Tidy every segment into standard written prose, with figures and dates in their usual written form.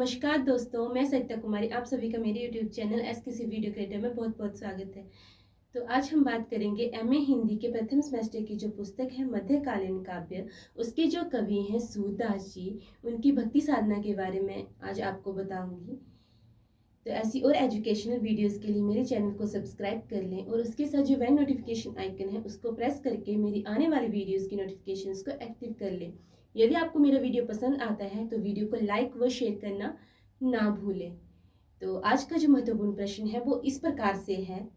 नमस्कार दोस्तों, मैं सरिता कुमारी। आप सभी का मेरे यूट्यूब चैनल एसकेसी वीडियो क्रिएटर में बहुत बहुत स्वागत है। तो आज हम बात करेंगे एमए हिंदी के प्रथम सेमेस्टर की जो पुस्तक है मध्यकालीन काव्य, उसके जो कवि हैं सूरदास जी, उनकी भक्ति साधना के बारे में आज आपको बताऊंगी। तो ऐसी और एजुकेशनल वीडियोस के लिए मेरे चैनल को सब्सक्राइब कर लें और उसके साथ जो बेल नोटिफिकेशन आइकन है उसको प्रेस करके मेरी आने वाली वीडियोस की नोटिफिकेशंस को एक्टिव कर लें। यदि आपको मेरा वीडियो पसंद आता है तो वीडियो को लाइक व शेयर करना ना भूलें। तो आज का जो महत्वपूर्ण प्रश्न है वो इस प्रकार से है,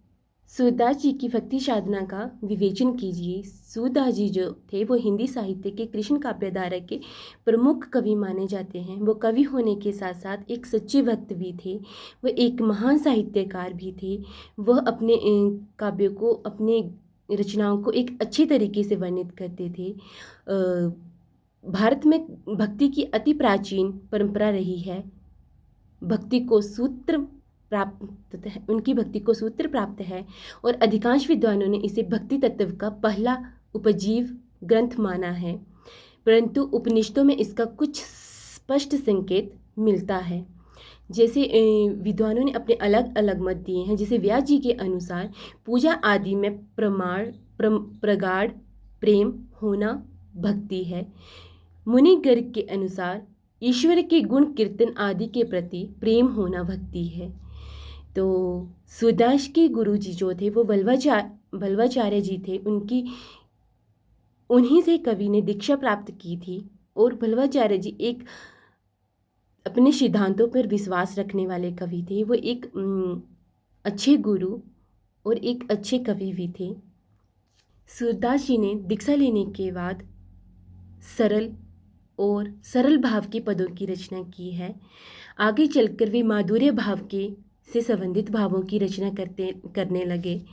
सूरदास जी की भक्ति साधना का विवेचन कीजिए। सूरदास जी जो थे वो हिंदी साहित्य के कृष्ण काव्यधारा के प्रमुख कवि माने जाते हैं। वो कवि होने के साथ साथ एक सच्चे भक्त भी थे। वह एक महान साहित्यकार भी थे। वह अपने काव्यों को, अपने रचनाओं को एक अच्छे तरीके से वर्णित करते थे। भारत में भक्ति की अति प्राचीन परंपरा रही है। भक्ति को सूत्र प्राप्त है, उनकी भक्ति को सूत्र प्राप्त है और अधिकांश विद्वानों ने इसे भक्ति तत्व का पहला उपजीव ग्रंथ माना है। परंतु उपनिषदों में इसका कुछ स्पष्ट संकेत मिलता है। जैसे विद्वानों ने अपने अलग अलग मत दिए हैं। जैसे व्यास जी के अनुसार पूजा आदि में प्रगाढ़ प्रेम होना भक्ति है। मुनि गर्ग के अनुसार ईश्वर के गुण कीर्तन आदि के प्रति प्रेम होना भक्ति है। तो सूरदास के गुरु जी जो थे वो वल्लभाचार्य जी थे। उन्हीं से कवि ने दीक्षा प्राप्त की थी और वल्लभाचार्य जी एक अपने सिद्धांतों पर विश्वास रखने वाले कवि थे। वो एक अच्छे गुरु और एक अच्छे कवि भी थे। सूरदास जी ने दीक्षा लेने के बाद सरल भाव के पदों की रचना की है। आगे चलकर वे माधुर्य भाव के से संबंधित भावों की रचना करने लगे।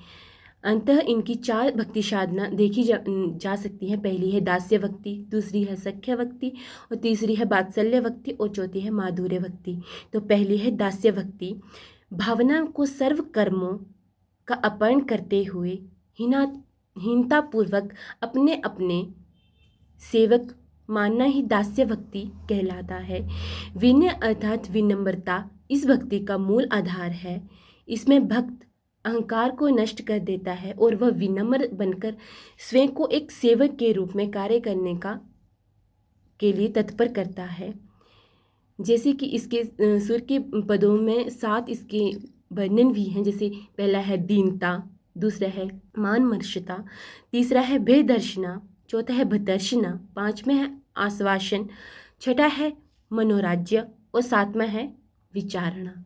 अंततः इनकी 4 भक्ति साधना देखी जा सकती है। पहली है दास्य भक्ति, दूसरी है सख्य भक्ति और तीसरी है वात्सल्य भक्ति और चौथी है माधुर्य भक्ति। तो पहली है दास्य भक्ति। भावना को सर्व कर्मों का अपहरण करते हुए हीनतापूर्वक अपने अपने सेवक मानना ही दास्य भक्ति कहलाता है। विनय अर्थात विनम्रता इस भक्ति का मूल आधार है। इसमें भक्त अहंकार को नष्ट कर देता है और वह विनम्र बनकर स्वयं को एक सेवक के रूप में कार्य करने के लिए तत्पर करता है। जैसे कि इसके सुर के पदों में 7 इसके वर्णन भी हैं। जैसे पहला है दीनता, दूसरा है मान मर्षता, तीसरा है भेदर्शना, चौथा है भतर्शना, 5वां है आश्वासन, छठा है मनोराज्य और 7वां है विचारणा।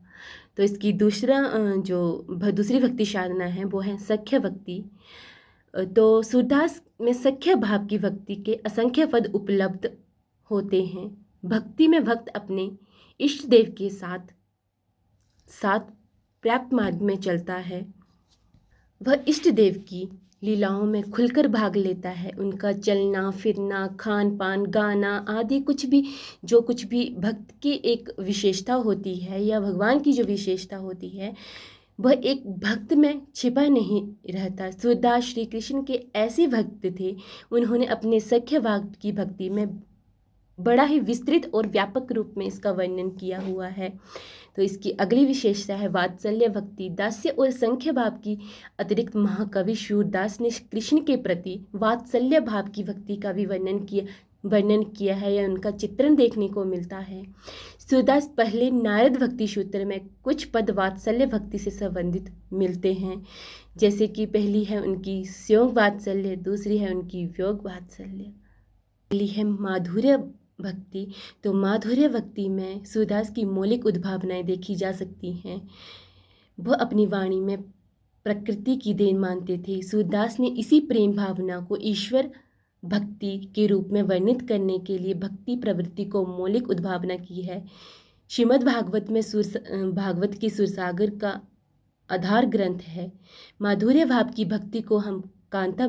तो इसकी दूसरी भक्ति साधना है वो है सख्य भक्ति। तो सूरदास में सख्य भाव की भक्ति के असंख्य पद उपलब्ध होते हैं। भक्ति में भक्त अपने इष्ट देव के साथ प्राप्त मार्ग में चलता है। वह इष्ट देव की लीलाओं में खुलकर भाग लेता है। उनका चलना फिरना, खान पान, गाना आदि कुछ भी भक्त की एक विशेषता होती है या भगवान की जो विशेषता होती है वह एक भक्त में छिपा नहीं रहता। सूरदास श्री कृष्ण के ऐसे भक्त थे। उन्होंने अपने सख्य भाव की भक्ति में बड़ा ही विस्तृत और व्यापक रूप में इसका वर्णन किया हुआ है। तो इसकी अगली विशेषता है वात्सल्य भक्ति। दास्य और संख्य भाव की अतिरिक्त महाकवि सूरदास ने कृष्ण के प्रति वात्सल्य भाव की भक्ति का भी वर्णन किया है या उनका चित्रण देखने को मिलता है। सूरदास पहले नारद भक्ति सूत्र में कुछ पद वात्सल्य भक्ति से संबंधित मिलते हैं। जैसे कि पहली है उनकी स्योग वात्सल्य, दूसरी है उनकी वियोग वात्सल्य, पहली है माधुर्य भक्ति। तो माधुर्य भक्ति में सूरदास की मौलिक उद्भावनाएं देखी जा सकती हैं। वह अपनी वाणी में प्रकृति की देन मानते थे। सूरदास ने इसी प्रेम भावना को ईश्वर भक्ति के रूप में वर्णित करने के लिए भक्ति प्रवृत्ति को मौलिक उद्भावना की है। श्रीमद् भागवत में भागवत की सुरसागर का आधार ग्रंथ है। माधुर्य भाव की भक्ति को हम कांता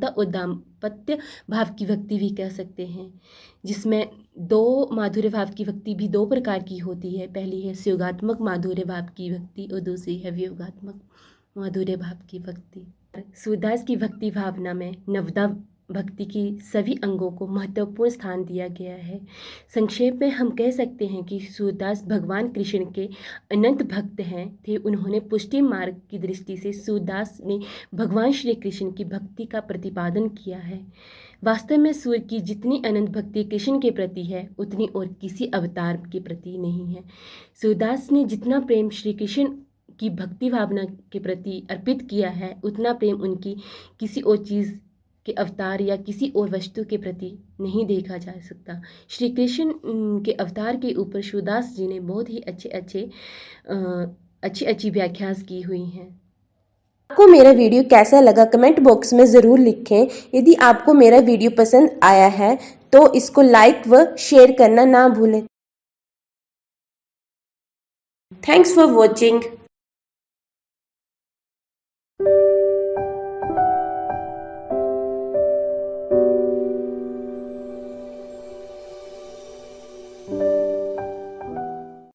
और दाम्पत्य भाव की भक्ति भी कह सकते हैं, जिसमें 2 माधुर्य भाव की भक्ति भी 2 प्रकार की होती है। पहली है स्योगात्मक माधुर्य भाव की भक्ति और दूसरी है वियोगात्मक माधुर्य भाव की भक्ति। सूरदास की भक्ति भावना में नवदा भक्ति की सभी अंगों को महत्वपूर्ण स्थान दिया गया है। संक्षेप में हम कह सकते हैं कि सूरदास भगवान कृष्ण के अनंत भक्त थे। उन्होंने पुष्टि मार्ग की दृष्टि से सूरदास ने भगवान श्री कृष्ण की भक्ति का प्रतिपादन किया है। वास्तव में सूर्य की जितनी अनंत भक्ति कृष्ण के प्रति है, उतनी और किसी अवतार के प्रति नहीं है। सूरदास ने जितना प्रेम श्री कृष्ण की भक्ति भावना के प्रति अर्पित किया है, उतना प्रेम उनकी किसी और चीज़ के अवतार या किसी और वस्तु के प्रति नहीं देखा जा सकता। श्री कृष्ण के अवतार के ऊपर सूरदास जी ने बहुत ही अच्छी व्याख्या की हुई हैं। आपको मेरा वीडियो कैसा लगा कमेंट बॉक्स में ज़रूर लिखें। यदि आपको मेरा वीडियो पसंद आया है तो इसको लाइक व शेयर करना ना भूलें। Thanks for watching.